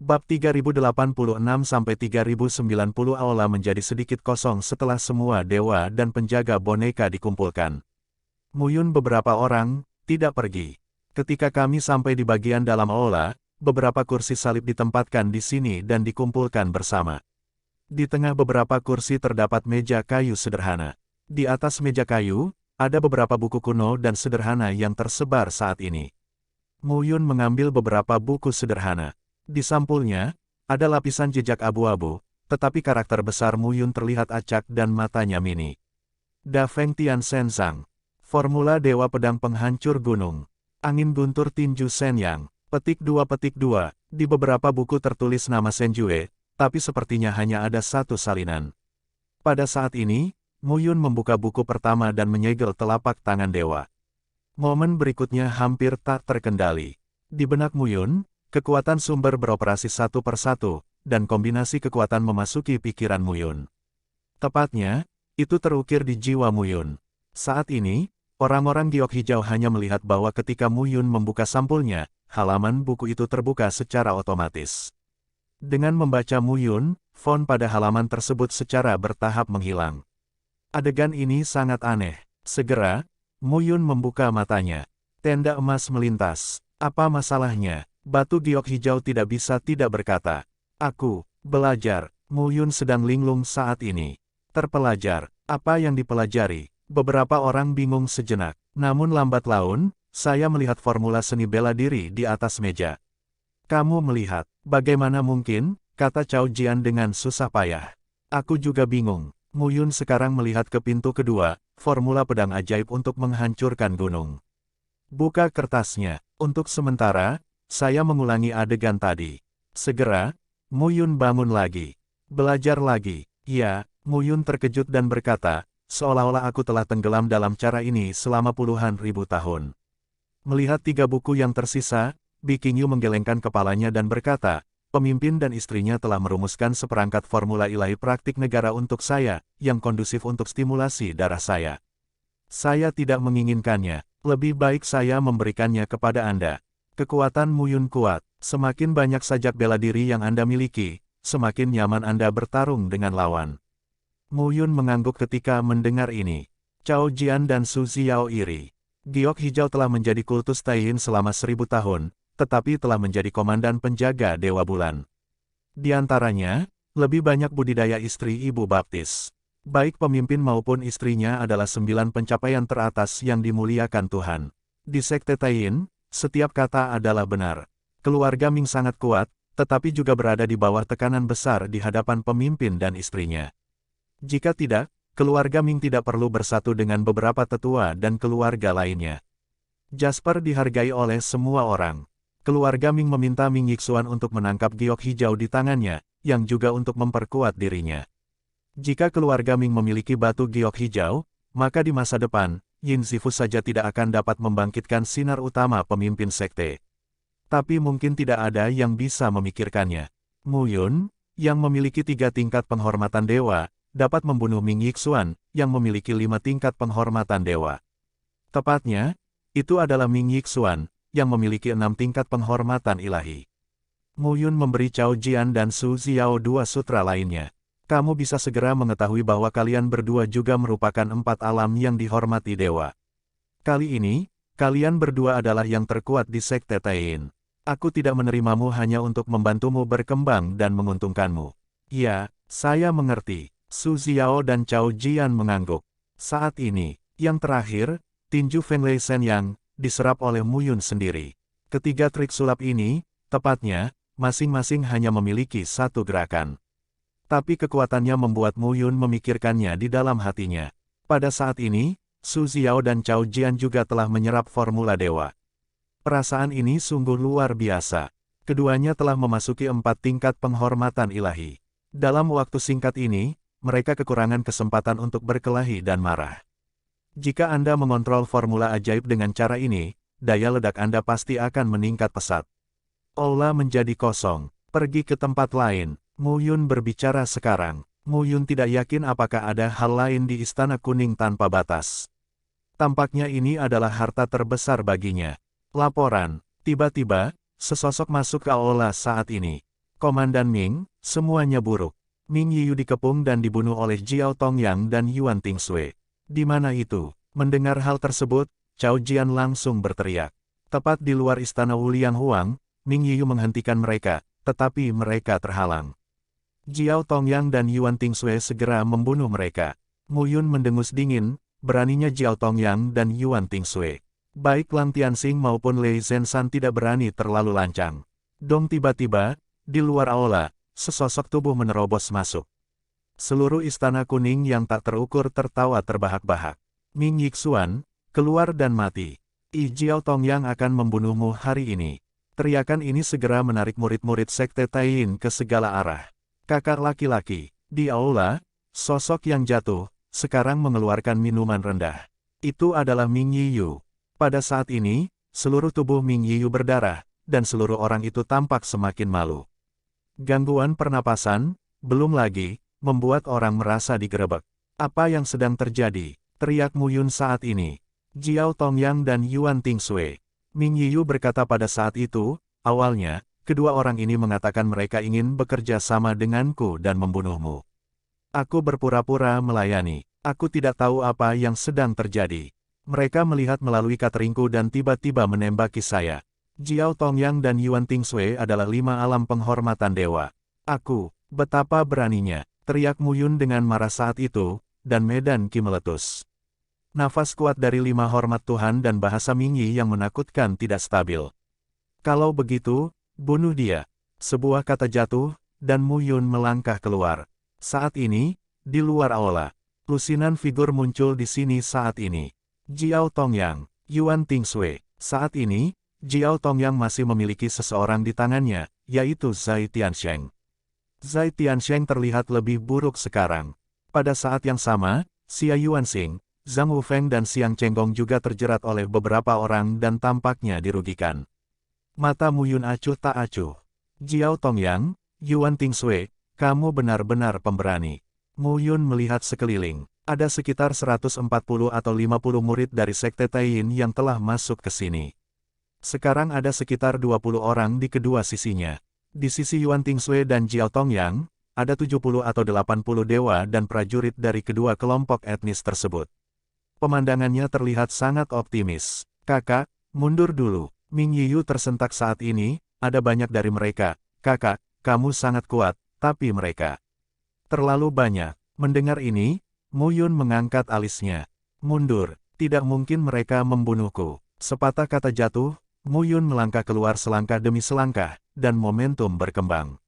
Bab 3086-3090 Aula menjadi sedikit kosong setelah semua dewa dan penjaga boneka dikumpulkan. Muyun beberapa orang, tidak pergi. Ketika kami sampai di bagian dalam aula, beberapa kursi salib ditempatkan di sini dan dikumpulkan bersama. Di tengah beberapa kursi terdapat meja kayu sederhana. Di atas meja kayu, ada beberapa buku kuno dan sederhana yang tersebar saat ini. Muyun mengambil beberapa buku sederhana. Di sampulnya, ada lapisan jejak abu-abu, tetapi karakter besar Muyun terlihat acak dan matanya mini. Da Feng Tian Shenzang. Formula Dewa Pedang Penghancur Gunung. Angin Guntur Tinju Shenyang. Petik 2. Di beberapa buku tertulis nama Senjue, tapi sepertinya hanya ada satu salinan. Pada saat ini, Muyun membuka buku pertama dan menyegel telapak tangan dewa. Momen berikutnya hampir tak terkendali. Di benak Muyun, kekuatan sumber beroperasi satu persatu, dan kombinasi kekuatan memasuki pikiran Muyun. Tepatnya, itu terukir di jiwa Muyun. Saat ini, orang-orang giok hijau hanya melihat bahwa ketika Muyun membuka sampulnya, halaman buku itu terbuka secara otomatis. Dengan membaca Muyun, font pada halaman tersebut secara bertahap menghilang. Adegan ini sangat aneh. Segera, Muyun membuka matanya. Tenda emas melintas. Apa masalahnya? Batu giok hijau tidak bisa tidak berkata. Aku, belajar. Muyun sedang linglung saat ini. Terpelajar. Apa yang dipelajari? Beberapa orang bingung sejenak. Namun lambat laun, saya melihat formula seni bela diri di atas meja. Kamu melihat. Bagaimana mungkin? Kata Cao Jian dengan susah payah. Aku juga bingung. Muyun sekarang melihat ke pintu kedua, formula pedang ajaib untuk menghancurkan gunung. Buka kertasnya. Untuk sementara, saya mengulangi adegan tadi. Segera, Muyun bangun lagi. Belajar lagi. Ya, Muyun terkejut dan berkata, seolah-olah aku telah tenggelam dalam cara ini selama puluhan ribu tahun. Melihat 3 buku yang tersisa, Bikingyu menggelengkan kepalanya dan berkata, pemimpin dan istrinya telah merumuskan seperangkat formula ilahi praktik negara untuk saya, yang kondusif untuk stimulasi darah saya. Saya tidak menginginkannya, lebih baik saya memberikannya kepada Anda. Kekuatan Muyun kuat, semakin banyak sajak bela diri yang Anda miliki, semakin nyaman Anda bertarung dengan lawan. Muyun mengangguk ketika mendengar ini. Cao Jian dan Su Xiao iri. Giok hijau telah menjadi kultus Taiyin selama 1000 tahun, tetapi telah menjadi komandan penjaga Dewa Bulan. Di antaranya, lebih banyak budidaya istri ibu baptis. Baik pemimpin maupun istrinya adalah 9 pencapaian teratas yang dimuliakan Tuhan. Di Sekte Taiyin, setiap kata adalah benar. Keluarga Ming sangat kuat, tetapi juga berada di bawah tekanan besar di hadapan pemimpin dan istrinya. Jika tidak, keluarga Ming tidak perlu bersatu dengan beberapa tetua dan keluarga lainnya. Jasper dihargai oleh semua orang. Keluarga Ming meminta Ming Yixuan untuk menangkap giok hijau di tangannya, yang juga untuk memperkuat dirinya. Jika keluarga Ming memiliki batu giok hijau, maka di masa depan, Yin Zifu saja tidak akan dapat membangkitkan sinar utama pemimpin sekte. Tapi mungkin tidak ada yang bisa memikirkannya. Muyun, yang memiliki 3 tingkat penghormatan dewa, dapat membunuh Ming Yixuan, yang memiliki 5 tingkat penghormatan dewa. Tepatnya, itu adalah Ming Yixuan, yang memiliki 6 tingkat penghormatan ilahi. Muyun memberi Cao Jian dan Su Xiao 2 sutra lainnya. Kamu bisa segera mengetahui bahwa kalian berdua juga merupakan 4 alam yang dihormati dewa. Kali ini, kalian berdua adalah yang terkuat di Sekte Taiyin. Aku tidak menerimamu hanya untuk membantumu berkembang dan menguntungkanmu. Ya, saya mengerti. Su Xiao dan Cao Jian mengangguk. Saat ini, yang terakhir, tinju Fenglei Shenyang, diserap oleh Muyun sendiri. Ketiga trik sulap ini, tepatnya, masing-masing hanya memiliki 1 gerakan. Tapi kekuatannya membuat Muyun memikirkannya di dalam hatinya. Pada saat ini, Su Xiao dan Cao Jian juga telah menyerap formula dewa. Perasaan ini sungguh luar biasa. Keduanya telah memasuki 4 tingkat penghormatan ilahi. Dalam waktu singkat ini, mereka kekurangan kesempatan untuk berkelahi dan marah. Jika Anda mengontrol formula ajaib dengan cara ini, daya ledak Anda pasti akan meningkat pesat. Aula menjadi kosong. Pergi ke tempat lain. Muyun berbicara sekarang. Muyun tidak yakin apakah ada hal lain di Istana Kuning tanpa batas. Tampaknya ini adalah harta terbesar baginya. Laporan. Tiba-tiba, sesosok masuk ke aula saat ini. Komandan Ming, semuanya buruk. Ming Yiyu dikepung dan dibunuh oleh Jiao Tongyang dan Yuan Tingsui. Di mana itu? Mendengar hal tersebut, Cao Jian langsung berteriak. Tepat di luar istana Wuliang Huang, Ming Yiyu menghentikan mereka, tetapi mereka terhalang. Jiao Tongyang dan Yuan Tingsui segera membunuh mereka. Mu Yun mendengus dingin, beraninya Jiao Tongyang dan Yuan Tingsui. Baik Lang Tianxing maupun Lei Zenshan tidak berani terlalu lancang. Dong tiba-tiba, di luar aula, sesosok tubuh menerobos masuk. Seluruh istana kuning yang tak terukur tertawa terbahak-bahak. Ming Yixuan, keluar dan mati. Jiao Tongyang akan membunuhmu hari ini. Teriakan ini segera menarik murid-murid Sekte Taiyin ke segala arah. Kakak laki-laki, di aula, sosok yang jatuh, sekarang mengeluarkan minuman rendah. Itu adalah Ming Yiyu. Pada saat ini, seluruh tubuh Ming Yiyu berdarah, dan seluruh orang itu tampak semakin malu. Gangguan pernapasan, belum lagi, membuat orang merasa digerebek. Apa yang sedang terjadi? Teriak Mu Yun saat ini. Jiao Tongyang dan Yuan Tingsui. Ming Yiyu berkata pada saat itu, awalnya, kedua orang ini mengatakan mereka ingin bekerja sama denganku dan membunuhmu. Aku berpura-pura melayani. Aku tidak tahu apa yang sedang terjadi. Mereka melihat melalui kateringku dan tiba-tiba menembaki saya. Jiao Tongyang dan Yuan Tingsui adalah 5 alam penghormatan dewa. Aku, betapa beraninya, teriak Mu Yun dengan marah saat itu, dan medan Qi meletus. Nafas kuat dari 5 hormat Tuhan dan bahasa Ming Yi yang menakutkan tidak stabil. Kalau begitu, bunuh dia. Sebuah kata jatuh, dan Mu Yun melangkah keluar. Saat ini, di luar aula, lusinan figur muncul di sini saat ini. Jiao Tongyang, Yuan Tingsui. Saat ini, Jiao Tongyang masih memiliki seseorang di tangannya, yaitu Zai Tiansheng. Zai Tiansheng terlihat lebih buruk sekarang. Pada saat yang sama, Xia Yuanxing, Zhang Wufeng dan Xiang Chenggong juga terjerat oleh beberapa orang dan tampaknya dirugikan. Mata Mu Yun acuh tak acuh. Jiao Tongyang, Yuan Tingsui, kamu benar-benar pemberani. Mu Yun melihat sekeliling. Ada sekitar 140 atau 50 murid dari Sekte Taiyin yang telah masuk ke sini. Sekarang ada sekitar 20 orang di kedua sisinya. Di sisi Yuan Tingsui dan Jiao Tongyang, ada 70 atau 80 dewa dan prajurit dari kedua kelompok etnis tersebut. Pemandangannya terlihat sangat optimis. Kakak, mundur dulu. Ming Yiyu tersentak saat ini, ada banyak dari mereka. Kakak, kamu sangat kuat, tapi mereka terlalu banyak. Mendengar ini, Mu Yun mengangkat alisnya. Mundur, tidak mungkin mereka membunuhku. Sepatah kata jatuh, Mu Yun melangkah keluar selangkah demi selangkah, dan momentum berkembang.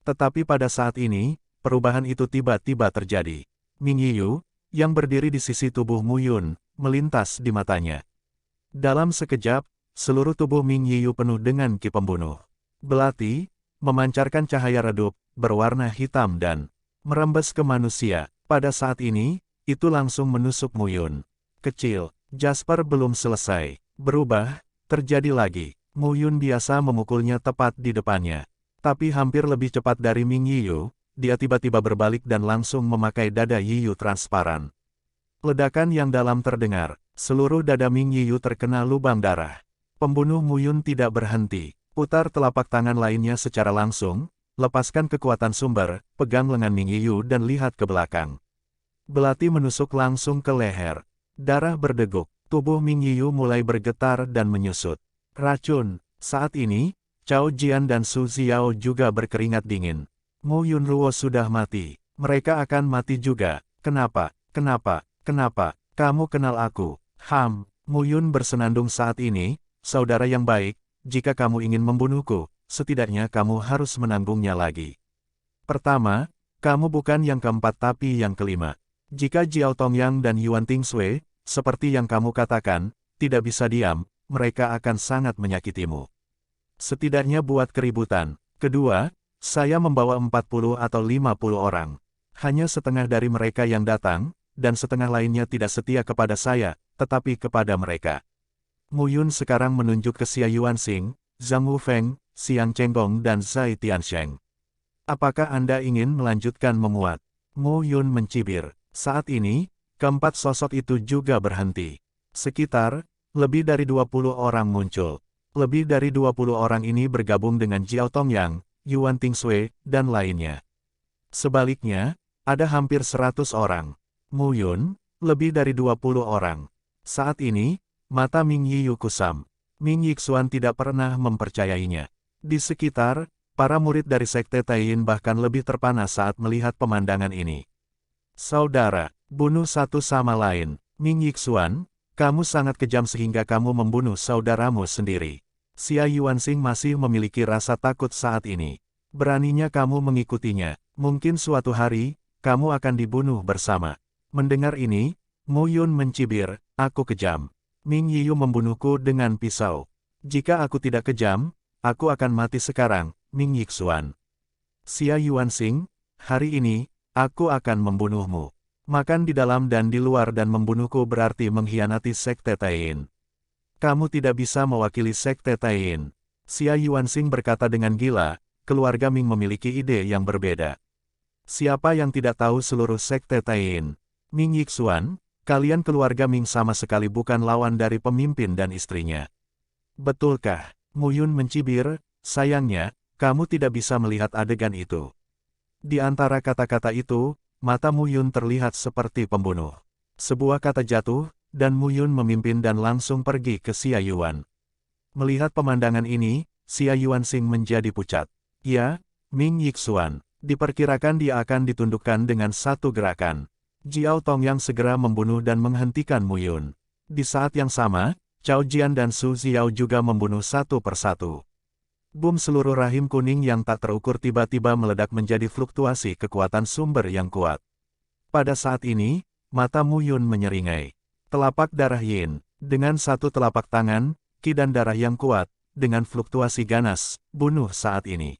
Tetapi pada saat ini, perubahan itu tiba-tiba terjadi. Ming Yiyu, yang berdiri di sisi tubuh Mu Yun, melintas di matanya. Dalam sekejap, seluruh tubuh Ming Yiyu penuh dengan Qi pembunuh. Belati, memancarkan cahaya redup, berwarna hitam dan merembes ke manusia. Pada saat ini, itu langsung menusuk Mu Yun. Kecil, Jasper belum selesai. Berubah, terjadi lagi. Mu Yun biasa memukulnya tepat di depannya. Tapi hampir lebih cepat dari Ming Yiyu, dia tiba-tiba berbalik dan langsung memakai dada Yiyu transparan. Ledakan yang dalam terdengar, seluruh dada Ming Yiyu terkena lubang darah. Pembunuh Mu Yun tidak berhenti. Putar telapak tangan lainnya secara langsung, lepaskan kekuatan sumber, pegang lengan Ming Yiyu dan lihat ke belakang. Belati menusuk langsung ke leher. Darah berdeguk, tubuh Ming Yiyu mulai bergetar dan menyusut. Racun. Saat ini, Cao Jian dan Su Xiao juga berkeringat dingin. Mu Yunruo sudah mati. Mereka akan mati juga. Kenapa? Kenapa? Kenapa? Kamu kenal aku? Mu Yun bersenandung saat ini, saudara yang baik, jika kamu ingin membunuhku, setidaknya kamu harus menanggungnya lagi. Pertama, kamu bukan yang keempat tapi yang kelima. Jika Jiao Tongyang dan Yuan Tingsui, seperti yang kamu katakan, tidak bisa diam, mereka akan sangat menyakitimu. Setidaknya buat keributan. Kedua, saya membawa 40 atau 50 orang. Hanya setengah dari mereka yang datang, dan setengah lainnya tidak setia kepada saya, tetapi kepada mereka. Mu Yun sekarang menunjuk ke Xia Yuanxing, Zhang Wufeng, Xiang Chenggong dan Zai Tiansheng. Apakah Anda ingin melanjutkan memuat? Mu Yun mencibir. Saat ini, keempat sosok itu juga berhenti. Sekitar, lebih dari 20 orang muncul. Lebih dari 20 orang ini bergabung dengan Jiao Tongyang, Yuan Tingsui, dan lainnya. Sebaliknya, ada hampir 100 orang. Mu Yun, lebih dari 20 orang. Saat ini, mata Ming Yiyu kusam. Ming Yixuan tidak pernah mempercayainya. Di sekitar, para murid dari Sekte Taiyin bahkan lebih terpana saat melihat pemandangan ini. Saudara, bunuh satu sama lain. Ming Yixuan, kamu sangat kejam sehingga kamu membunuh saudaramu sendiri. Xia Yuanxing masih memiliki rasa takut saat ini. Beraninya kamu mengikutinya. Mungkin suatu hari, kamu akan dibunuh bersama. Mendengar ini, Mu Yun mencibir, aku kejam. Ming Yiyu membunuhku dengan pisau. Jika aku tidak kejam, aku akan mati sekarang, Ming Yixuan. Xia Yuanxing, hari ini, aku akan membunuhmu. Makan di dalam dan di luar dan membunuhku berarti mengkhianati Sekte Taiyin. Kamu tidak bisa mewakili Sekte Taiyin. Xia Yuanxing berkata dengan gila, keluarga Ming memiliki ide yang berbeda. Siapa yang tidak tahu seluruh Sekte Taiyin? Ming Yixuan, kalian keluarga Ming sama sekali bukan lawan dari pemimpin dan istrinya. Betulkah? Mu Yun mencibir, sayangnya, kamu tidak bisa melihat adegan itu. Di antara kata-kata itu, mata Mu Yun terlihat seperti pembunuh. Sebuah kata jatuh, dan Mu Yun memimpin dan langsung pergi ke Xia Yuan. Melihat pemandangan ini, Xia Yuanxing menjadi pucat. Ya, Ming Yixuan. Diperkirakan dia akan ditundukkan dengan satu gerakan. Jiao Tongyang segera membunuh dan menghentikan Mu Yun. Di saat yang sama, Cao Jian dan Su Xiao juga membunuh satu persatu. Bom seluruh rahim kuning yang tak terukur tiba-tiba meledak menjadi fluktuasi kekuatan sumber yang kuat. Pada saat ini, mata Mu Yun menyeringai. Telapak darah Yin, dengan satu telapak tangan, Qi dan darah yang kuat, dengan fluktuasi ganas, bunuh saat ini.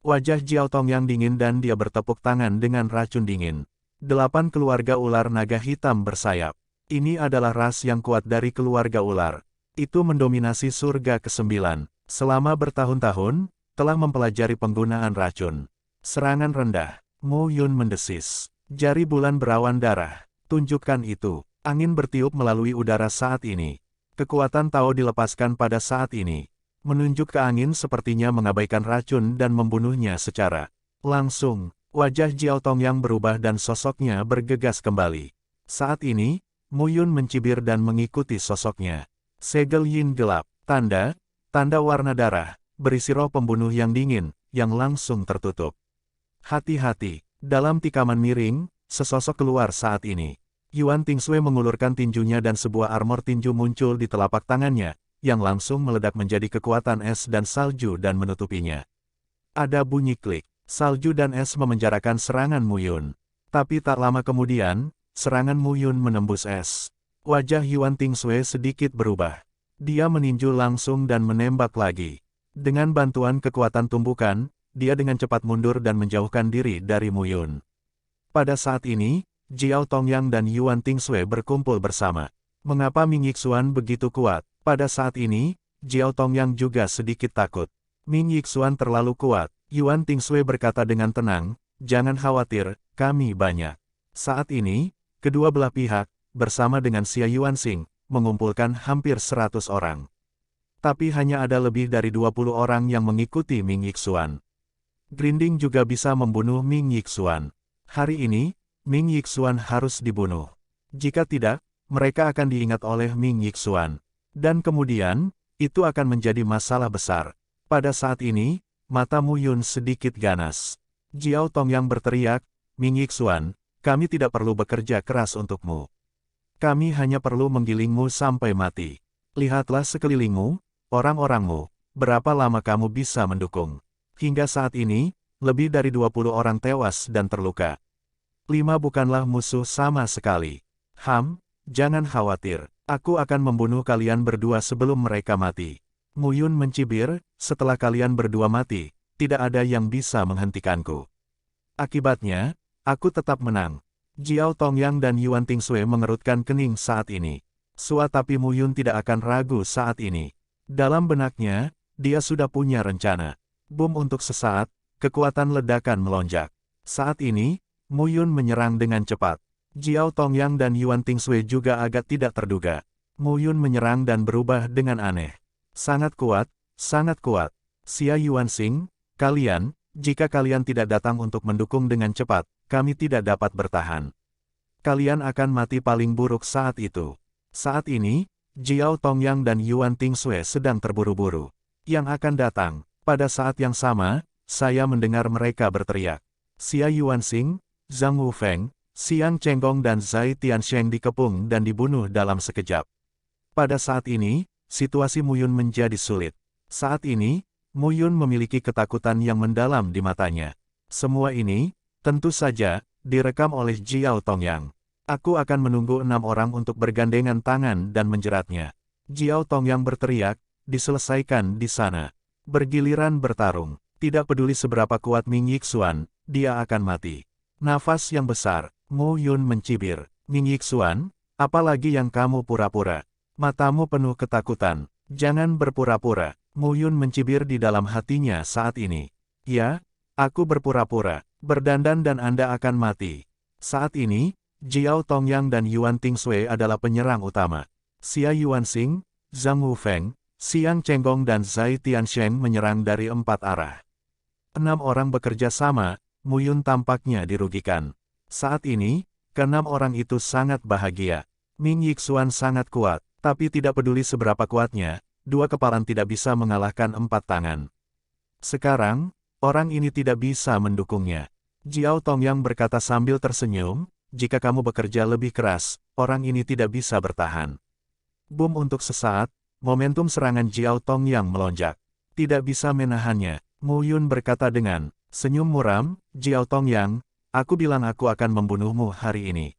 Wajah Jiao Tongyang dingin dan dia bertepuk tangan dengan racun dingin. 8 keluarga ular naga hitam bersayap. Ini adalah ras yang kuat dari keluarga ular. Itu mendominasi surga ke-9. Selama bertahun-tahun, telah mempelajari penggunaan racun. Serangan rendah. Mu Yun mendesis. Jari bulan berawan darah. Tunjukkan itu. Angin bertiup melalui udara saat ini. Kekuatan Tao dilepaskan pada saat ini. Menunjuk ke angin sepertinya mengabaikan racun dan membunuhnya secara langsung. Wajah Jiao Tongyang berubah dan sosoknya bergegas kembali. Saat ini, Mu Yun mencibir dan mengikuti sosoknya. Segel Yin gelap, tanda warna darah, berisi roh pembunuh yang dingin, yang langsung tertutup. Hati-hati, dalam tikaman miring, sesosok keluar saat ini. Yuan Tingsui mengulurkan tinjunya dan sebuah armor tinju muncul di telapak tangannya, yang langsung meledak menjadi kekuatan es dan salju dan menutupinya. Ada bunyi klik, salju dan es memenjarakan serangan Mu Yun. Tapi tak lama kemudian, serangan Mu Yun menembus es. Wajah Yuan Tingsui sedikit berubah. Dia meninju langsung dan menembak lagi. Dengan bantuan kekuatan tumbukan, dia dengan cepat mundur dan menjauhkan diri dari Mu Yun. Pada saat ini, Jiao Tongyang dan Yuan Tingsui berkumpul bersama. Mengapa Ming Yixuan begitu kuat? Pada saat ini, Jiao Tongyang juga sedikit takut. Ming Yixuan terlalu kuat. Yuan Tingsui berkata dengan tenang, jangan khawatir, kami banyak. Saat ini, kedua belah pihak, bersama dengan Xia Yuanxing, mengumpulkan hampir 100 orang. Tapi hanya ada lebih dari 20 orang yang mengikuti Ming Yixuan. Grinding juga bisa membunuh Ming Yixuan. Hari ini, Ming Yixuan harus dibunuh. Jika tidak, mereka akan diingat oleh Ming Yixuan. Dan kemudian, itu akan menjadi masalah besar. Pada saat ini, mata Mu Yun sedikit ganas. Jiao Tongyang berteriak, Ming Yixuan, kami tidak perlu bekerja keras untukmu. Kami hanya perlu menggilingmu sampai mati. Lihatlah sekelilingmu, orang-orangmu, berapa lama kamu bisa mendukung. Hingga saat ini, lebih dari 20 orang tewas dan terluka. 5 bukanlah musuh sama sekali. Jangan khawatir, aku akan membunuh kalian berdua sebelum mereka mati. Mu Yun mencibir, setelah kalian berdua mati, tidak ada yang bisa menghentikanku. Akibatnya, aku tetap menang. Jiao Tongyang dan Yuan Tingsui mengerutkan kening saat ini. Tapi Mu Yun tidak akan ragu saat ini. Dalam benaknya, dia sudah punya rencana. Bom untuk sesaat, kekuatan ledakan melonjak. Saat ini, Mu Yun menyerang dengan cepat. Jiao Tongyang dan Yuan Tingsui juga agak tidak terduga. Mu Yun menyerang dan berubah dengan aneh. Sangat kuat, sangat kuat. Xia Yuanxing, Jika kalian tidak datang untuk mendukung dengan cepat, kami tidak dapat bertahan. Kalian akan mati paling buruk saat itu. Saat ini, Jiao Tongyang dan Yuan Tingsui sedang terburu-buru. Yang akan datang. Pada saat yang sama, saya mendengar mereka berteriak. Xia Yuanxing, Zhang Wufeng, Xiang Chenggong dan Zai Tiansheng dikepung dan dibunuh dalam sekejap. Pada saat ini, situasi Mu Yun menjadi sulit. Saat ini, Mu Yun memiliki ketakutan yang mendalam di matanya. Semua ini, tentu saja, direkam oleh Jiao Tongyang. Aku akan menunggu 6 orang untuk bergandengan tangan dan menjeratnya. Jiao Tongyang berteriak, diselesaikan di sana. Bergiliran bertarung. Tidak peduli seberapa kuat Ming Yixuan, dia akan mati. Nafas yang besar, Mu Yun mencibir. Ming Yixuan, apalagi yang kamu pura-pura? Matamu penuh ketakutan. Jangan berpura-pura. Mu Yun mencibir di dalam hatinya saat ini. Ya, aku berpura-pura. Berdandan dan Anda akan mati. Saat ini, Jiao Tongyang dan Yuan Tingsui adalah penyerang utama. Xia Yuanxing, Zhang Wufeng, Xiang Chenggong dan Zai Tiansheng menyerang dari 4 arah. 6 orang bekerja sama, Mu Yun tampaknya dirugikan. Saat ini, ke-6 orang itu sangat bahagia. Ming Yixuan sangat kuat, tapi tidak peduli seberapa kuatnya, 2 kepalan tidak bisa mengalahkan 4 tangan. Sekarang, orang ini tidak bisa mendukungnya. Jiao Tongyang berkata sambil tersenyum, jika kamu bekerja lebih keras, orang ini tidak bisa bertahan. Boom untuk sesaat, momentum serangan Jiao Tongyang melonjak. Tidak bisa menahannya, Mu Yun berkata dengan senyum muram, Jiao Tongyang, aku bilang aku akan membunuhmu hari ini.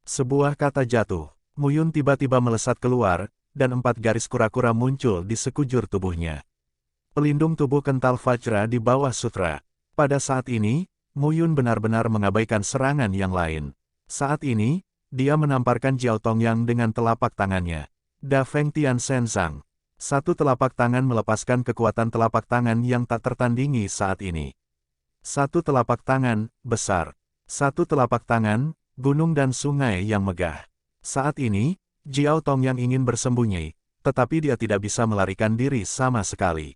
Sebuah kata jatuh, Mu Yun tiba-tiba melesat keluar, dan 4 garis kura-kura muncul di sekujur tubuhnya. Pelindung tubuh kental Vajra di bawah sutra. Pada saat ini, Mu Yun benar-benar mengabaikan serangan yang lain. Saat ini, dia menamparkan Jiao Tongyang dengan telapak tangannya. Da Feng Tian Shen Zhang. 1 telapak tangan melepaskan kekuatan telapak tangan yang tak tertandingi saat ini. 1 telapak tangan, besar. 1 telapak tangan, gunung dan sungai yang megah. Saat ini, Jiao Tongyang ingin bersembunyi, tetapi dia tidak bisa melarikan diri sama sekali.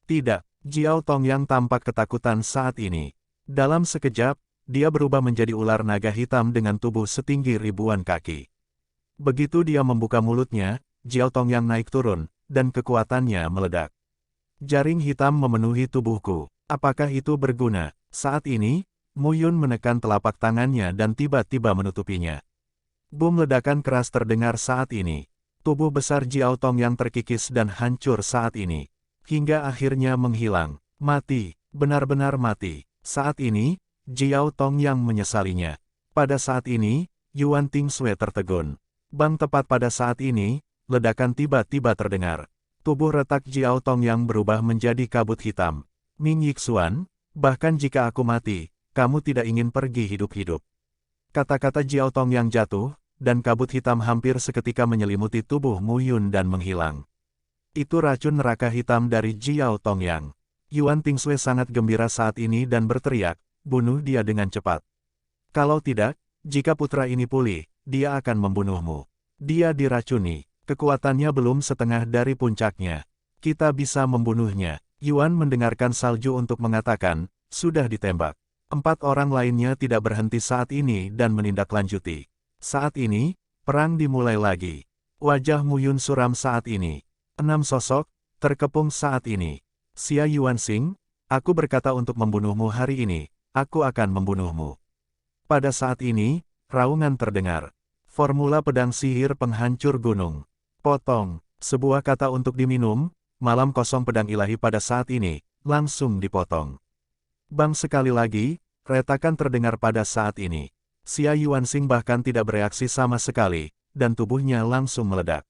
Tidak, Jiao Tongyang tampak ketakutan saat ini. Dalam sekejap, dia berubah menjadi ular naga hitam dengan tubuh setinggi ribuan kaki. Begitu dia membuka mulutnya, Jiao Tongyang naik turun, dan kekuatannya meledak. Jaring hitam memenuhi tubuhku. Apakah itu berguna? Saat ini, Mu Yun menekan telapak tangannya dan tiba-tiba menutupinya. Boom ledakan keras terdengar saat ini. Tubuh besar Jiao Tongyang terkikis dan hancur saat ini. Hingga akhirnya menghilang. Mati, benar-benar mati. Saat ini, Jiao Tongyang menyesalinya. Pada saat ini, Yuan Tingsui tertegun. Bang tepat pada saat ini, ledakan tiba-tiba terdengar. Tubuh retak Jiao Tongyang berubah menjadi kabut hitam. Ming Yixuan, bahkan jika aku mati, kamu tidak ingin pergi hidup-hidup. Kata-kata Jiao Tongyang jatuh, dan kabut hitam hampir seketika menyelimuti tubuh Mu Yun dan menghilang. Itu racun neraka hitam dari Jiao Tongyang. Yuan Tingsui sangat gembira saat ini dan berteriak, bunuh dia dengan cepat. Kalau tidak, jika putra ini pulih, dia akan membunuhmu. Dia diracuni, kekuatannya belum setengah dari puncaknya. Kita bisa membunuhnya. Yuan mendengarkan salju untuk mengatakan, sudah ditembak. 4 orang lainnya tidak berhenti saat ini dan menindaklanjuti. Saat ini, perang dimulai lagi. Wajah Mu Yun suram saat ini. 6 sosok, terkepung saat ini. Xia Yuanxing, aku berkata untuk membunuhmu hari ini, aku akan membunuhmu. Pada saat ini, raungan terdengar. Formula pedang sihir penghancur gunung. Potong, sebuah kata untuk diminum, malam kosong pedang ilahi pada saat ini, langsung dipotong. Bang sekali lagi, retakan terdengar pada saat ini. Xia Yuanxing bahkan tidak bereaksi sama sekali, dan tubuhnya langsung meledak.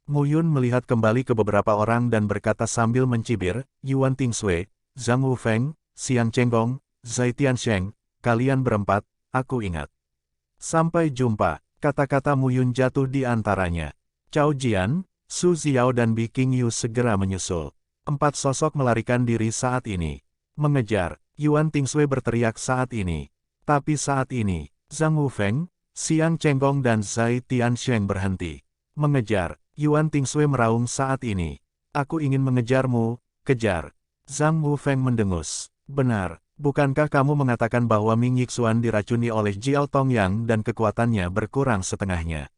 Mu Yun melihat kembali ke beberapa orang dan berkata sambil mencibir, Yuan Tingsui, Zhang Wufeng, Xiang Chenggong, Zai Tiansheng, kalian berempat, aku ingat. Sampai jumpa, kata-kata Mu Yun jatuh di antaranya. Cao Jian, Su Xiao dan Bi Qingyu segera menyusul. 4 sosok melarikan diri saat ini. Mengejar, Yuan Tingsui berteriak saat ini. Tapi saat ini, Zhang Wufeng, Xiang Chenggong dan Zai Tiansheng berhenti. Mengejar, Yuan Tingsui meraung saat ini. Aku ingin mengejarmu, kejar. Zhang Wufeng mendengus. Benar, bukankah kamu mengatakan bahwa Ming Yixuan diracuni oleh Jiao Tongyang dan kekuatannya berkurang setengahnya?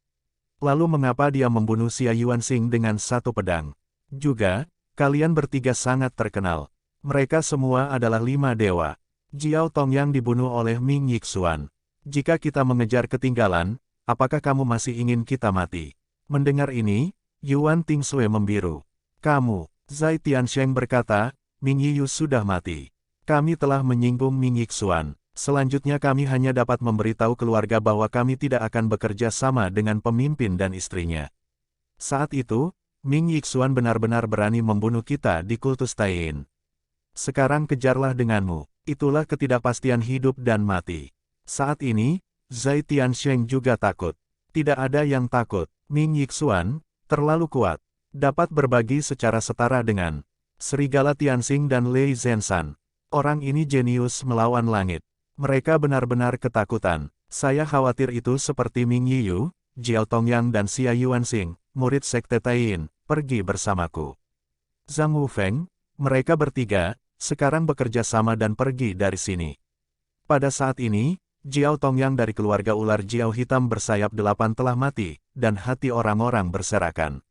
Lalu mengapa dia membunuh Xia Yuanxing dengan satu pedang? Juga, kalian bertiga sangat terkenal. Mereka semua adalah 5 dewa. Jiao Tongyang dibunuh oleh Ming Yixuan. Jika kita mengejar ketinggalan, apakah kamu masih ingin kita mati? Mendengar ini, Yuan Tingsui membiru. Kamu, Zai Tiansheng berkata, Ming Yiyu sudah mati. Kami telah menyinggung Ming Yixuan. Selanjutnya kami hanya dapat memberitahu keluarga bahwa kami tidak akan bekerja sama dengan pemimpin dan istrinya. Saat itu, Ming Yixuan benar-benar berani membunuh kita di kultus Taiyin. Sekarang kejarlah denganmu. Itulah ketidakpastian hidup dan mati. Saat ini, Zai Tiansheng juga takut. Tidak ada yang takut. Ming Yixuan, terlalu kuat. Dapat berbagi secara setara dengan Serigala Tianxing dan Lei Zenshan. Orang ini jenius melawan langit. Mereka benar-benar ketakutan. Saya khawatir itu seperti Ming Yiyu, Jiao Tongyang dan Xia Yuanxing, murid sekte Taiyin, pergi bersamaku. Zhang Wufeng, mereka bertiga, sekarang bekerja sama dan pergi dari sini. Pada saat ini, Jiao Tongyang dari keluarga ular Jiao Hitam bersayap 8 telah mati, dan hati orang-orang berserakan.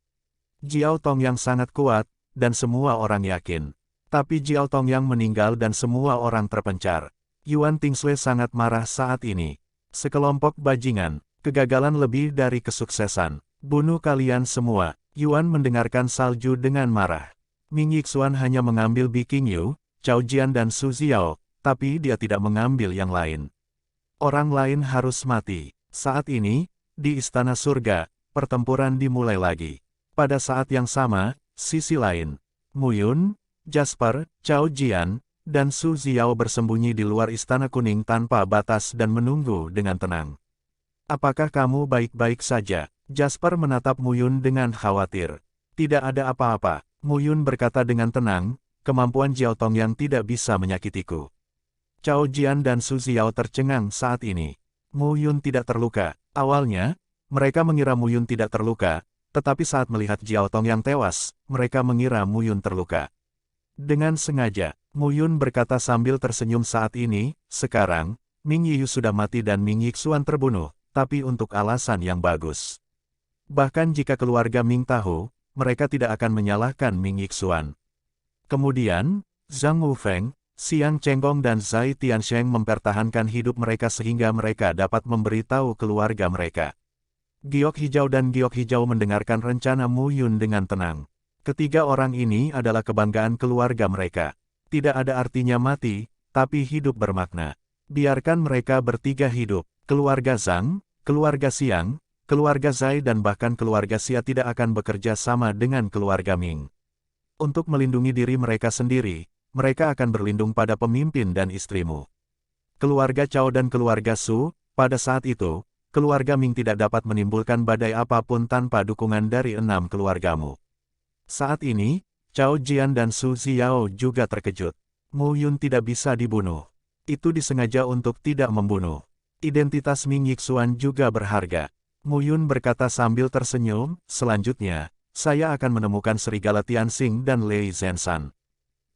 Jiao Tongyang sangat kuat, dan semua orang yakin. Tapi Jiao Tongyang meninggal dan semua orang terpencar. Yuan Tingsui sangat marah saat ini. Sekelompok bajingan, kegagalan lebih dari kesuksesan. Bunuh kalian semua. Yuan mendengarkan salju dengan marah. Ming Yixuan hanya mengambil Bi Qingyu, Cao Jian dan Su Xiao, tapi dia tidak mengambil yang lain. Orang lain harus mati. Saat ini, di Istana Surga, pertempuran dimulai lagi. Pada saat yang sama, sisi lain, Mu Yun, Jasper, Cao Jian, dan Su Xiao bersembunyi di luar Istana Kuning tanpa batas dan menunggu dengan tenang. Apakah kamu baik-baik saja? Jasper menatap Mu Yun dengan khawatir. Tidak ada apa-apa, Mu Yun berkata dengan tenang, kemampuan Jiao Tongyang tidak bisa menyakitiku. Cao Jian dan Su Xiao tercengang saat ini. Mu Yun tidak terluka. Awalnya, mereka mengira Mu Yun tidak terluka, tetapi saat melihat Jiao Tongyang tewas, mereka mengira Mu Yun terluka. Dengan sengaja, Mu Yun berkata sambil tersenyum saat ini, sekarang, Ming Yiyu sudah mati dan Ming Yixuan terbunuh, tapi untuk alasan yang bagus. Bahkan jika keluarga Ming tahu, mereka tidak akan menyalahkan Ming Yixuan. Kemudian, Zhang Wufeng, Xiang Chenggong dan Zai Tiansheng mempertahankan hidup mereka sehingga mereka dapat memberitahu keluarga mereka. Giok Hijau dan Giok Hijau mendengarkan rencana Mu Yun dengan tenang. Ketiga orang ini adalah kebanggaan keluarga mereka. Tidak ada artinya mati, tapi hidup bermakna. Biarkan mereka bertiga hidup. Keluarga Zhang, keluarga Xiang, keluarga Zai dan bahkan keluarga Xia tidak akan bekerja sama dengan keluarga Ming. Untuk melindungi diri mereka sendiri, mereka akan berlindung pada pemimpin dan istrimu. Keluarga Cao dan keluarga Su, pada saat itu, keluarga Ming tidak dapat menimbulkan badai apapun tanpa dukungan dari 6 keluargamu. Saat ini, Cao Jian dan Su Xiao juga terkejut. Mu Yun tidak bisa dibunuh. Itu disengaja untuk tidak membunuh. Identitas Ming Yixuan juga berharga. Mu Yun berkata sambil tersenyum, selanjutnya, saya akan menemukan Serigala Tianxing dan Lei Zenshan.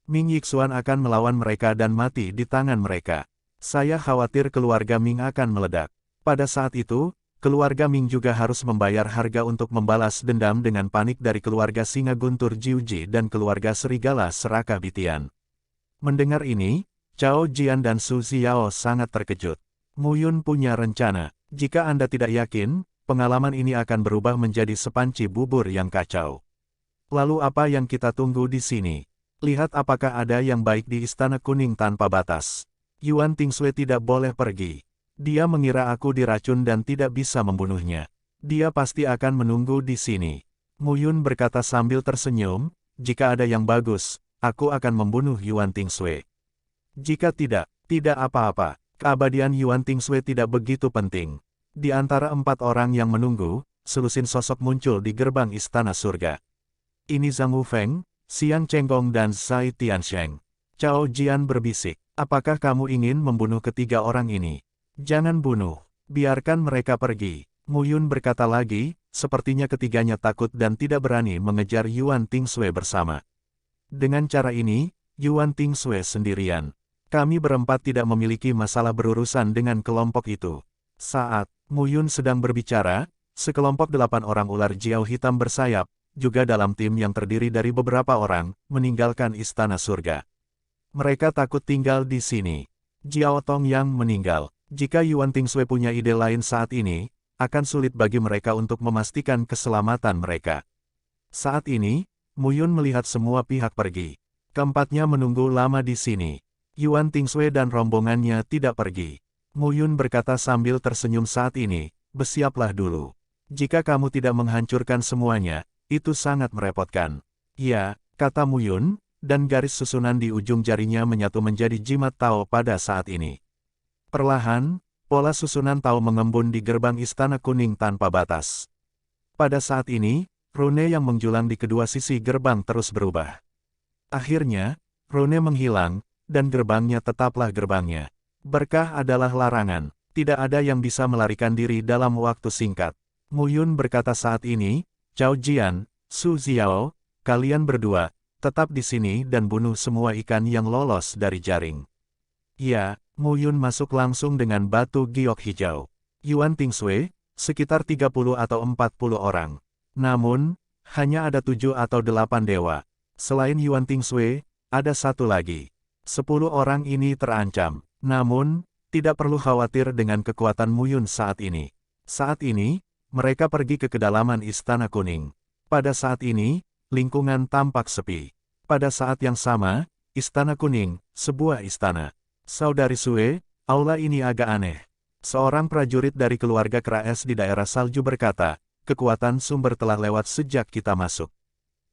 Ming Yixuan akan melawan mereka dan mati di tangan mereka. Saya khawatir keluarga Ming akan meledak. Pada saat itu, keluarga Ming juga harus membayar harga untuk membalas dendam dengan panik dari keluarga Singa Guntur Jiuji dan keluarga Serigala Serakah Bitian. Mendengar ini, Cao Jian dan Su Xiao sangat terkejut. Mu Yun punya rencana. Jika Anda tidak yakin, pengalaman ini akan berubah menjadi sepanci bubur yang kacau. Lalu apa yang kita tunggu di sini? Lihat apakah ada yang baik di Istana Kuning tanpa batas. Yuan Tingsui tidak boleh pergi. Dia mengira aku diracun dan tidak bisa membunuhnya. Dia pasti akan menunggu di sini. Mu Yun berkata sambil tersenyum, jika ada yang bagus, aku akan membunuh Yuan Tingsui. Jika tidak, tidak apa-apa. Keabadian Yuan Tingsui tidak begitu penting. Di antara 4 orang yang menunggu, selusin sosok muncul di gerbang Istana Surga. Ini Zhang Wufeng, Xiang Chenggong dan Zai Tiansheng. Cao Jian berbisik, apakah kamu ingin membunuh ketiga orang ini? Jangan bunuh, biarkan mereka pergi. Mu Yun berkata lagi, sepertinya ketiganya takut dan tidak berani mengejar Yuan Tingsui bersama. Dengan cara ini, Yuan Tingsue sendirian. Kami berempat tidak memiliki masalah berurusan dengan kelompok itu. Saat Mu Yun sedang berbicara, sekelompok 8 orang ular jiao hitam bersayap, juga dalam tim yang terdiri dari beberapa orang, meninggalkan istana surga. Mereka takut tinggal di sini. Jiao Tong yang meninggal. Jika Yuan Tingsue punya ide lain saat ini, akan sulit bagi mereka untuk memastikan keselamatan mereka. Saat ini, Mu Yun melihat semua pihak pergi. Keempatnya menunggu lama di sini. Yuan Tingsue dan rombongannya tidak pergi. Mu Yun berkata sambil tersenyum saat ini, bersiaplah dulu. Jika kamu tidak menghancurkan semuanya, itu sangat merepotkan. Ya, kata Mu Yun, dan garis susunan di ujung jarinya menyatu menjadi jimat Tao pada saat ini. Perlahan, pola susunan Tao mengembun di gerbang Istana Kuning tanpa batas. Pada saat ini, rune yang menjulang di kedua sisi gerbang terus berubah. Akhirnya, rune menghilang, dan gerbangnya tetaplah gerbangnya. Berkah adalah larangan, tidak ada yang bisa melarikan diri dalam waktu singkat. Mu Yun berkata saat ini, Cao Jian, Su Xiao, kalian berdua, tetap di sini dan bunuh semua ikan yang lolos dari jaring. Ya, Mu Yun masuk langsung dengan batu giok hijau. Yuan Tingsue, sekitar 30 atau 40 orang. Namun, hanya ada 7 atau 8 dewa. Selain Yuan Tingsue, ada satu lagi. 10 orang ini terancam. Namun, tidak perlu khawatir dengan kekuatan Mu Yun saat ini. Saat ini, mereka pergi ke kedalaman Istana Kuning. Pada saat ini, lingkungan tampak sepi. Pada saat yang sama, Istana Kuning, sebuah istana. Saudari Sue, aula ini agak aneh. Seorang prajurit dari keluarga kera es di daerah salju berkata, kekuatan sumber telah lewat sejak kita masuk.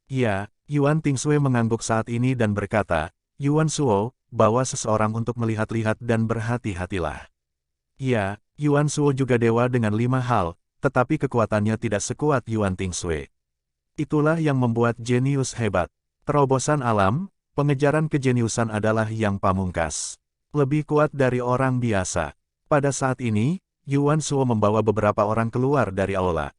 Ya, Yuan Tingsue mengangguk saat ini dan berkata, Yuan Suo, bawa seseorang untuk melihat-lihat dan berhati-hatilah. Ya, Yuan Suo juga dewa dengan 5 hal, tetapi kekuatannya tidak sekuat Yuan Tingsue. Itulah yang membuat jenius hebat. Terobosan alam, pengejaran kejeniusan adalah yang pamungkas. Lebih kuat dari orang biasa. Pada saat ini, Yuan Suo membawa beberapa orang keluar dari aula.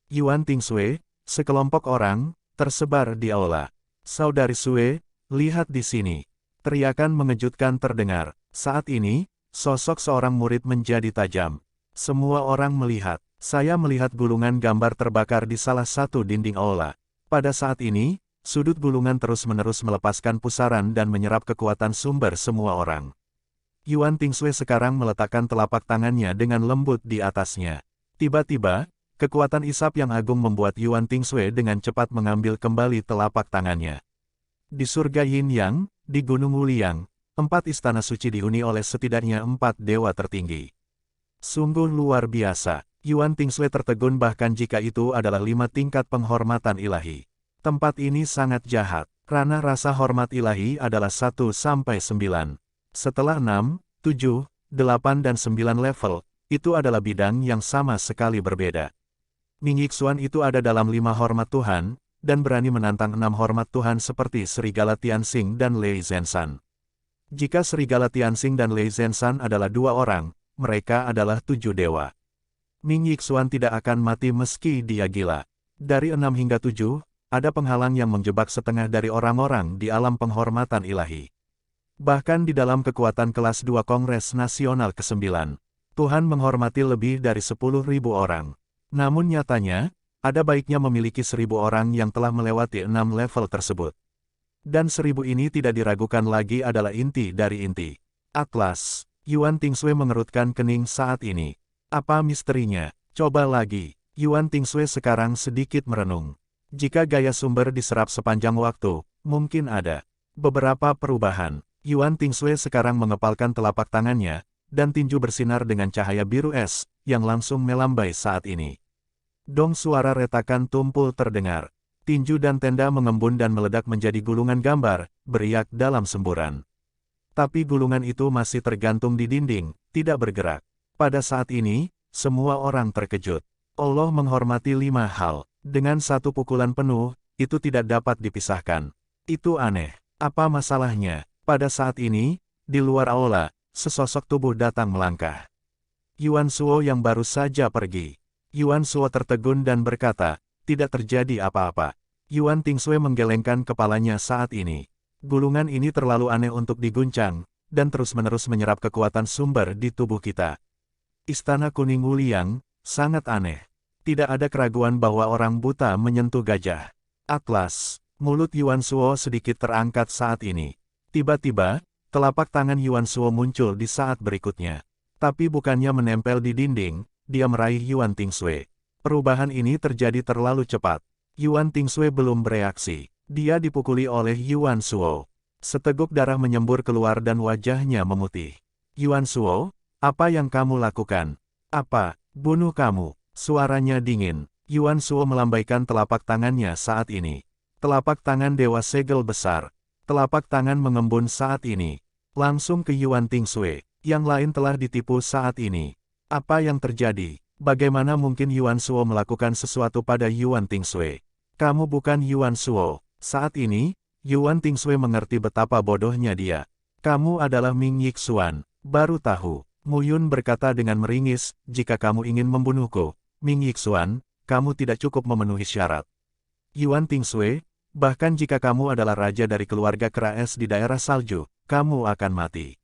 Yuan Tingsue, sekelompok orang, tersebar di aula. Saudari Sue, lihat di sini. Teriakan mengejutkan terdengar. Saat ini, sosok seorang murid menjadi tajam. Semua orang melihat. Saya melihat gulungan gambar terbakar di salah satu dinding aula. Pada saat ini, sudut gulungan terus-menerus melepaskan pusaran dan menyerap kekuatan sumber semua orang. Yuan Tingsue sekarang meletakkan telapak tangannya dengan lembut di atasnya. Tiba-tiba, kekuatan isap yang agung membuat Yuan Tingsue dengan cepat mengambil kembali telapak tangannya. Di surga Yin Yang, di Gunung Wuliang, 4 istana suci dihuni oleh setidaknya 4 dewa tertinggi. Sungguh luar biasa. Yuan Tingsue tertegun bahkan jika itu adalah 5 tingkat penghormatan ilahi. Tempat ini sangat jahat. Ranah rasa hormat ilahi adalah 1 sampai 9. Setelah 6, 7, 8 dan 9 level, itu adalah bidang yang sama sekali berbeda. Ming Yixuan itu ada dalam 5 hormat Tuhan, dan berani menantang 6 hormat Tuhan seperti Serigala Tianxing dan Lei Zenshan. Jika Serigala Tianxing dan Lei Zenshan adalah 2 orang, mereka adalah 7 dewa. Ming Yixuan tidak akan mati meski dia gila. Dari 6 hingga 7, ada penghalang yang menjebak setengah dari orang-orang di alam penghormatan ilahi. Bahkan di dalam kekuatan kelas 2 Kongres Nasional ke-9, Tuhan menghormati lebih dari 10.000 orang. Namun nyatanya, ada baiknya memiliki 1.000 orang yang telah melewati 6 level tersebut. Dan 1.000 ini tidak diragukan lagi adalah inti dari inti. Atlas, Yuan Tingsue mengerutkan kening saat ini. Apa misterinya? Coba lagi. Yuan Tingsue sekarang sedikit merenung. Jika gaya sumber diserap sepanjang waktu, mungkin ada beberapa perubahan. Yuan Tingsue sekarang mengepalkan telapak tangannya, dan tinju bersinar dengan cahaya biru es, yang langsung melambai saat ini. Dong suara retakan tumpul terdengar. Tinju dan tenda mengembun dan meledak menjadi gulungan gambar, beriak dalam semburan. Tapi gulungan itu masih tergantung di dinding, tidak bergerak. Pada saat ini, semua orang terkejut. Allah menghormati 5 hal. Dengan satu pukulan penuh, itu tidak dapat dipisahkan. Itu aneh. Apa masalahnya? Pada saat ini, di luar aula, sesosok tubuh datang melangkah. Yuan Suo yang baru saja pergi. Yuan Suo tertegun dan berkata, tidak terjadi apa-apa. Yuan Tingsue menggelengkan kepalanya saat ini. Gulungan ini terlalu aneh untuk diguncang, dan terus-menerus menyerap kekuatan sumber di tubuh kita. Istana Kuning Wuliang, sangat aneh. Tidak ada keraguan bahwa orang buta menyentuh gajah. Atlas, mulut Yuan Shuo sedikit terangkat saat ini. Tiba-tiba, telapak tangan Yuan Shuo muncul di saat berikutnya. Tapi bukannya menempel di dinding, dia meraih Yuan Tingsui. Perubahan ini terjadi terlalu cepat. Yuan Tingsui belum bereaksi. Dia dipukuli oleh Yuan Shuo. Seteguk darah menyembur keluar dan wajahnya memutih. Yuan Shuo, apa yang kamu lakukan? Apa, bunuh kamu? Suaranya dingin. Yuan Shuo melambaikan telapak tangannya saat ini. Telapak tangan Dewa Segel besar. Telapak tangan mengembun saat ini. Langsung ke Yuan Tingsui. Yang lain telah ditipu saat ini. Apa yang terjadi? Bagaimana mungkin Yuan Shuo melakukan sesuatu pada Yuan Tingsui? Kamu bukan Yuan Shuo. Saat ini, Yuan Tingsui mengerti betapa bodohnya dia. Kamu adalah Ming Yixuan. Baru tahu. Mu Yun berkata dengan meringis, jika kamu ingin membunuhku, Ming Yixuan, kamu tidak cukup memenuhi syarat. Yuan Tingsui, bahkan jika kamu adalah raja dari keluarga kera es di daerah salju, kamu akan mati.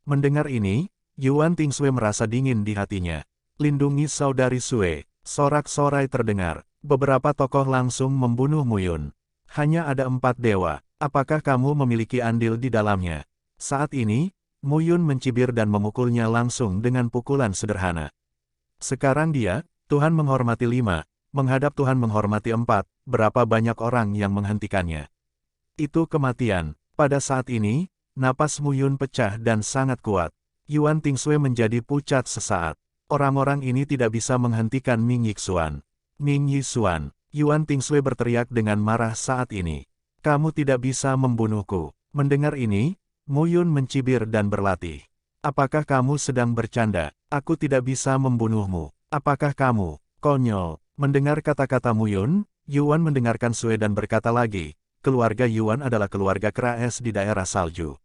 Mendengar ini, Yuan Tingsui merasa dingin di hatinya. Lindungi saudari Sui. Sorak-sorai terdengar. Beberapa tokoh langsung membunuh Mu Yun. Hanya ada 4 dewa. Apakah kamu memiliki andil di dalamnya? Saat ini, Mu Yun mencibir dan memukulnya langsung dengan pukulan sederhana. Sekarang dia, Tuhan menghormati 5, menghadap Tuhan menghormati 4, berapa banyak orang yang menghentikannya. Itu kematian. Pada saat ini, napas Mu Yun pecah dan sangat kuat. Yuan Tingsui menjadi pucat sesaat. Orang-orang ini tidak bisa menghentikan Ming Yixuan. Ming Yixuan, Yuan Tingsui berteriak dengan marah saat ini. Kamu tidak bisa membunuhku. Mendengar ini, Mu Yun mencibir dan berlatih. Apakah kamu sedang bercanda? Aku tidak bisa membunuhmu. Apakah kamu konyol? Mendengar kata-kata Mu Yun, Yuan mendengarkan Sui dan berkata lagi, keluarga Yuan adalah keluarga kera es di daerah salju.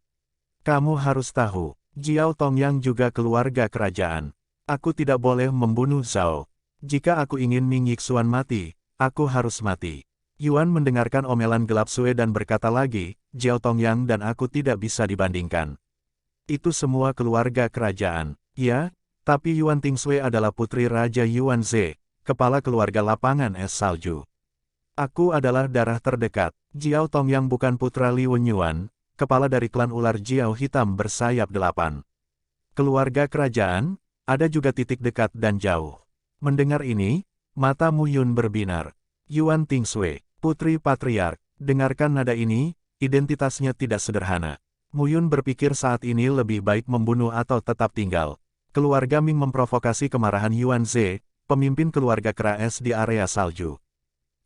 Kamu harus tahu, Jiao Tongyang juga keluarga kerajaan. Aku tidak boleh membunuh Zhao. Jika aku ingin Ming Yixuan mati, aku harus mati. Yuan mendengarkan omelan gelap Sui dan berkata lagi, Jiao Tongyang dan aku tidak bisa dibandingkan. Itu semua keluarga kerajaan. Ya, tapi Yuan Tingsui adalah putri Raja Yuan Ze, kepala keluarga lapangan es salju. Aku adalah darah terdekat. Jiao Tongyang bukan putra Li Wenyuan, kepala dari klan ular Jiao hitam bersayap 8. Keluarga kerajaan, ada juga titik dekat dan jauh. Mendengar ini, mata Mu Yun berbinar. Yuan Tingsui, putri patriark, dengarkan nada ini, identitasnya tidak sederhana. Mu Yun berpikir saat ini lebih baik membunuh atau tetap tinggal. Keluarga Ming memprovokasi kemarahan Yuan Ze, pemimpin keluarga kera es di area salju.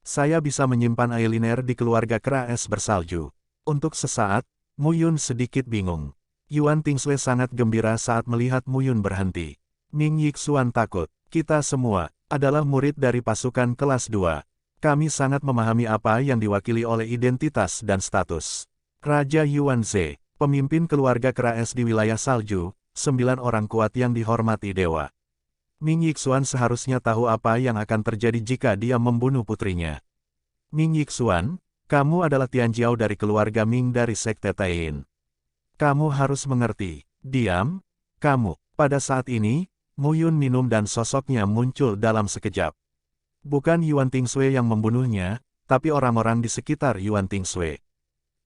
Saya bisa menyimpan eyeliner di keluarga kera es bersalju. Untuk sesaat, Mu Yun sedikit bingung. Yuan Tingsui sangat gembira saat melihat Mu Yun berhenti. Ming Yixuan takut. Kita semua adalah murid dari pasukan kelas 2. Kami sangat memahami apa yang diwakili oleh identitas dan status. Raja Yuan Ze, pemimpin keluarga kera es di wilayah salju, 9 orang kuat yang dihormati dewa. Ming Yixuan seharusnya tahu apa yang akan terjadi jika dia membunuh putrinya. Ming Yixuan, kamu adalah Tianjiao dari keluarga Ming dari Sekte Taiyin. Kamu harus mengerti. Diam, kamu. Pada saat ini, Mu Yun minum dan sosoknya muncul dalam sekejap. Bukan Yuan Tingsui yang membunuhnya, tapi orang-orang di sekitar Yuan Tingsui.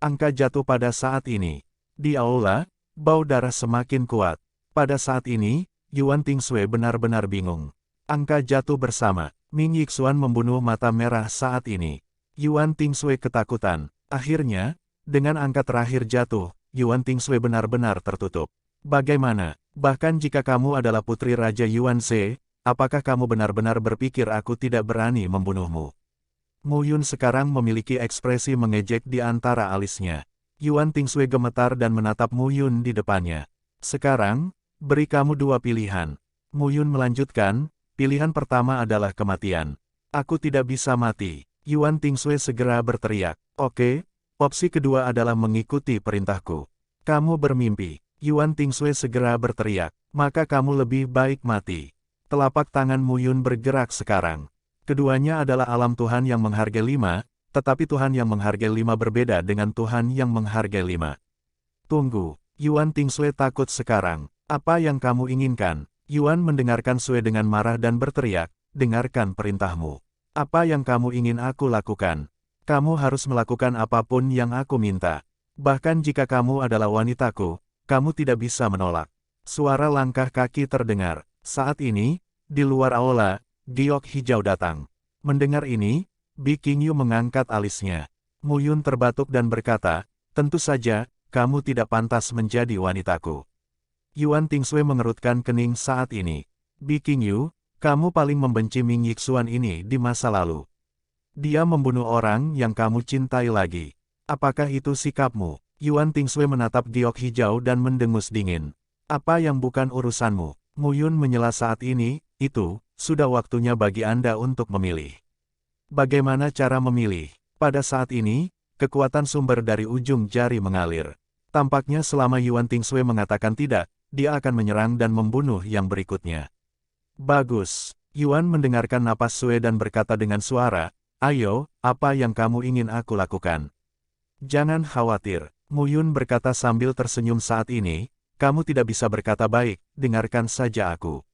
Angka jatuh pada saat ini. Di aula, bau darah semakin kuat. Pada saat ini, Yuan Tingsui benar-benar bingung. Angka jatuh bersama. Ming Yixuan membunuh mata merah saat ini. Yuan Tingsui ketakutan. Akhirnya, dengan angka terakhir jatuh, Yuan Tingsui benar-benar tertutup. Bagaimana? Bahkan jika kamu adalah putri Raja Yuan Ze, apakah kamu benar-benar berpikir aku tidak berani membunuhmu? Mu Yun sekarang memiliki ekspresi mengejek di antara alisnya. Yuan Tingsui gemetar dan menatap Mu Yun di depannya. Sekarang, beri kamu 2 pilihan. Mu Yun melanjutkan, pilihan pertama adalah kematian. Aku tidak bisa mati. Yuan Tingsui segera berteriak. Oke, opsi kedua adalah mengikuti perintahku. Kamu bermimpi. Yuan Tingsui segera berteriak, maka kamu lebih baik mati. Telapak tangan Mu Yun bergerak sekarang. Keduanya adalah alam Tuhan yang menghargai 5, tetapi Tuhan yang menghargai 5 berbeda dengan Tuhan yang menghargai 5. Tunggu, Yuan Tingsue takut sekarang. Apa yang kamu inginkan? Yuan mendengarkan Sue dengan marah dan berteriak, dengarkan perintahmu. Apa yang kamu ingin aku lakukan? Kamu harus melakukan apapun yang aku minta. Bahkan jika kamu adalah wanitaku, kamu tidak bisa menolak. Suara langkah kaki terdengar. Saat ini, di luar aula, giok hijau datang. Mendengar ini, Bi Qingyu mengangkat alisnya. Mu Yun terbatuk dan berkata, tentu saja, kamu tidak pantas menjadi wanitaku. Yuan Tingsue mengerutkan kening saat ini. Bi Qingyu, kamu paling membenci Ming Yixuan ini di masa lalu. Dia membunuh orang yang kamu cintai lagi. Apakah itu sikapmu? Yuan Tingsue menatap giok hijau dan mendengus dingin. Apa yang bukan urusanmu? Mu Yun menyela saat ini, itu, sudah waktunya bagi Anda untuk memilih. Bagaimana cara memilih? Pada saat ini, kekuatan sumber dari ujung jari mengalir. Tampaknya selama Yuan Tingsue mengatakan tidak, dia akan menyerang dan membunuh yang berikutnya. Bagus. Yuan mendengarkan napas Sue dan berkata dengan suara, ayo, apa yang kamu ingin aku lakukan? Jangan khawatir. Mu Yun berkata sambil tersenyum saat ini, kamu tidak bisa berkata baik, dengarkan saja aku.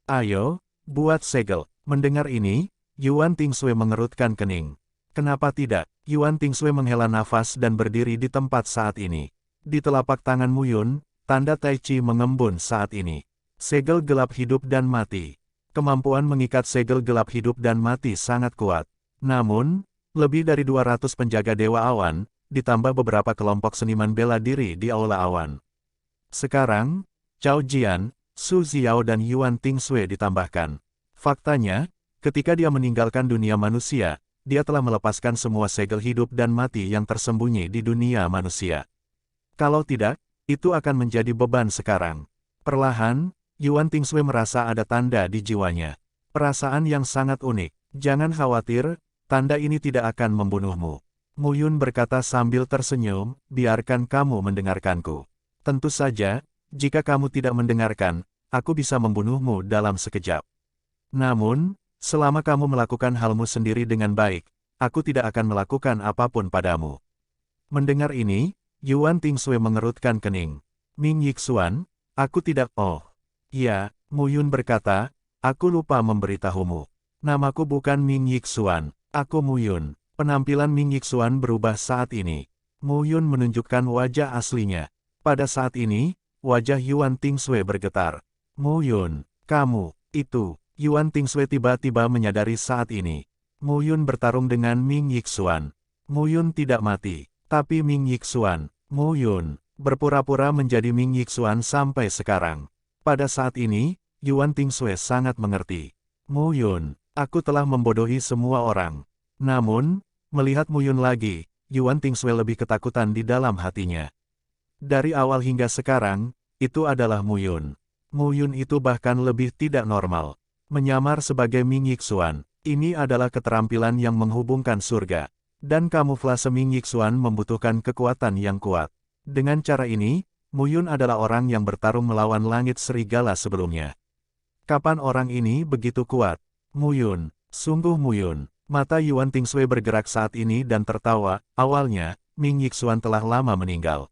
Ayo, buat segel. Mendengar ini, Yuan Tingsue mengerutkan kening. Kenapa tidak? Yuan Tingsue menghela nafas dan berdiri di tempat saat ini. Di telapak tangan Mu Yun, tanda Tai Chi mengembun saat ini. Segel gelap hidup dan mati. Kemampuan mengikat segel gelap hidup dan mati sangat kuat. Namun, lebih dari 200 penjaga Dewa Awan, ditambah beberapa kelompok seniman bela diri di Aula Awan. Sekarang, Cao Jian, Su Xiao dan Yuan Tingsue ditambahkan. Faktanya, ketika dia meninggalkan dunia manusia, dia telah melepaskan semua segel hidup dan mati yang tersembunyi di dunia manusia. Kalau tidak, itu akan menjadi beban sekarang. Perlahan, Yuan Tingsue merasa ada tanda di jiwanya. Perasaan yang sangat unik. Jangan khawatir, tanda ini tidak akan membunuhmu. Mu Yun berkata sambil tersenyum, biarkan kamu mendengarkanku. Tentu saja, jika kamu tidak mendengarkan, aku bisa membunuhmu dalam sekejap. Namun, selama kamu melakukan halmu sendiri dengan baik, aku tidak akan melakukan apapun padamu. Mendengar ini, Yuan Tingsue mengerutkan kening. Ming Yixuan, aku tidak. Oh, ya, Mu Yun berkata, aku lupa memberitahumu. Namaku bukan Ming Yixuan, aku Mu Yun. Penampilan Ming Yixuan berubah saat ini. Mu Yun menunjukkan wajah aslinya. Pada saat ini, wajah Yuan Tingsue bergetar. Mu Yun, kamu, itu. Yuan Tingsue tiba-tiba menyadari saat ini. Mu Yun bertarung dengan Ming Yixuan. Mu Yun tidak mati, tapi Ming Yixuan, Mu Yun, berpura-pura menjadi Ming Yixuan sampai sekarang. Pada saat ini, Yuan Tingsue sangat mengerti. Mu Yun, aku telah membodohi semua orang. Namun, melihat Mu Yun lagi, Yuan Tingsue lebih ketakutan di dalam hatinya. Dari awal hingga sekarang, itu adalah Mu Yun. Mu Yun itu bahkan lebih tidak normal. Menyamar sebagai Ming Yixuan, ini adalah keterampilan yang menghubungkan surga. Dan kamuflase Ming Yixuan membutuhkan kekuatan yang kuat. Dengan cara ini, Mu Yun adalah orang yang bertarung melawan langit serigala sebelumnya. Kapan orang ini begitu kuat? Mu Yun, sungguh Mu Yun. Mata Yuan Tingsue bergerak saat ini dan tertawa. Awalnya, Ming Yixuan telah lama meninggal.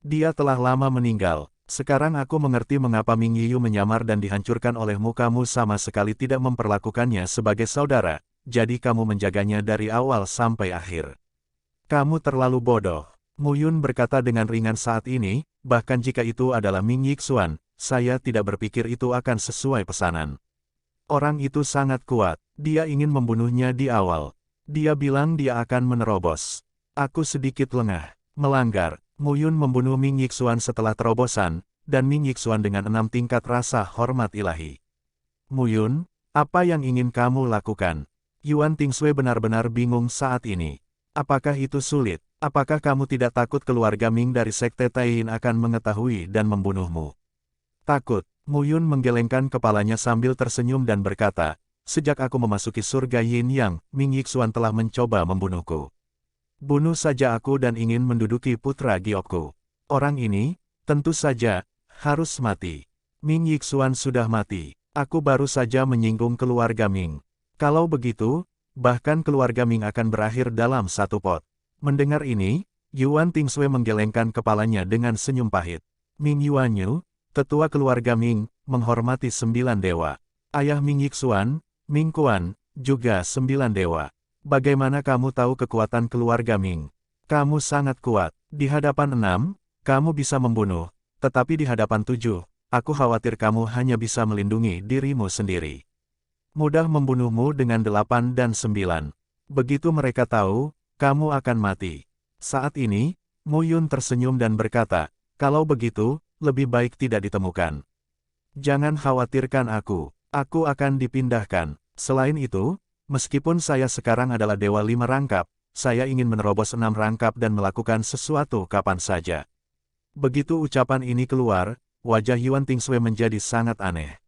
Dia telah lama meninggal. Sekarang aku mengerti mengapa Ming Yiyu menyamar dan dihancurkan olehmu. Kamu sama sekali tidak memperlakukannya sebagai saudara, jadi kamu menjaganya dari awal sampai akhir. Kamu terlalu bodoh. Mu Yun berkata dengan ringan saat ini, bahkan jika itu adalah Ming Yixuan, saya tidak berpikir itu akan sesuai pesanan. Orang itu sangat kuat, dia ingin membunuhnya di awal. Dia bilang dia akan menerobos. Aku sedikit lengah, melanggar. Mu Yun membunuh Ming Yixuan setelah terobosan, dan Ming Yixuan dengan 6 tingkat rasa hormat ilahi. Mu Yun, apa yang ingin kamu lakukan? Yuan Tingsue benar-benar bingung saat ini. Apakah itu sulit? Apakah kamu tidak takut keluarga Ming dari Sekte Taiyin akan mengetahui dan membunuhmu? Takut. Mu Yun menggelengkan kepalanya sambil tersenyum dan berkata, sejak aku memasuki surga Yin Yang, Ming Yixuan telah mencoba membunuhku. Bunuh saja aku dan ingin menduduki putra giokku. Orang ini, tentu saja, harus mati. Ming Yixuan sudah mati. Aku baru saja menyinggung keluarga Ming. Kalau begitu, Bahkan keluarga Ming akan berakhir dalam satu pot. Mendengar ini, Yuan Tingsui menggelengkan kepalanya dengan senyum pahit. Ming Yuanyu, tetua keluarga Ming, menghormati 9 dewa. Ayah Ming Yixuan, Ming Kuan, juga 9 dewa. Bagaimana kamu tahu kekuatan keluarga Ming? Kamu sangat kuat. Di hadapan 6, kamu bisa membunuh. Tetapi di hadapan 7, aku khawatir kamu hanya bisa melindungi dirimu sendiri. Mudah membunuhmu dengan 8 dan 9. Begitu mereka tahu, kamu akan mati. Saat ini, Mu Yun tersenyum dan berkata, kalau begitu, lebih baik tidak ditemukan. Jangan khawatirkan aku akan dipindahkan. Selain itu, meskipun saya sekarang adalah Dewa 5 rangkap, saya ingin menerobos 6 rangkap dan melakukan sesuatu kapan saja. Begitu ucapan ini keluar, wajah Yuan Tingsui menjadi sangat aneh.